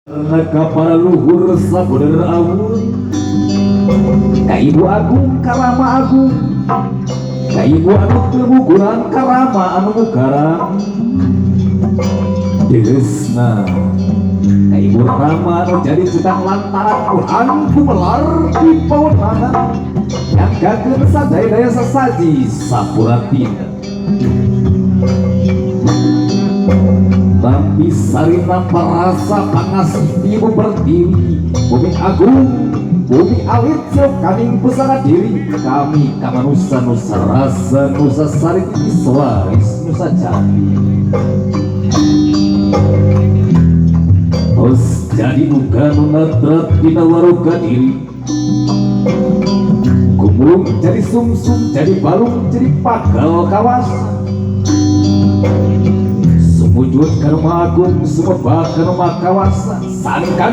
Ka para luhur sabener awur ka ibu agung karama agung ka ibu anu kemuguran karama anu mugarang deusna ka ibu rama anu jadi sedang lantaran Tuhan kumelar di pawetangan yang gageun sadaya sesaji sapuratina tapi sarina parasa pangasih ibu berdiri bumi agung bumi alit siap kami pusaka diri kami kamanusa nusa rasa nusa sarik iswaris nusa jati terus jadi uga nunatrat dina waruga diri gumulung jadi sumsum jadi balung jadi pagal kawasan wujud karma agung sumebak karma kawasan sangkan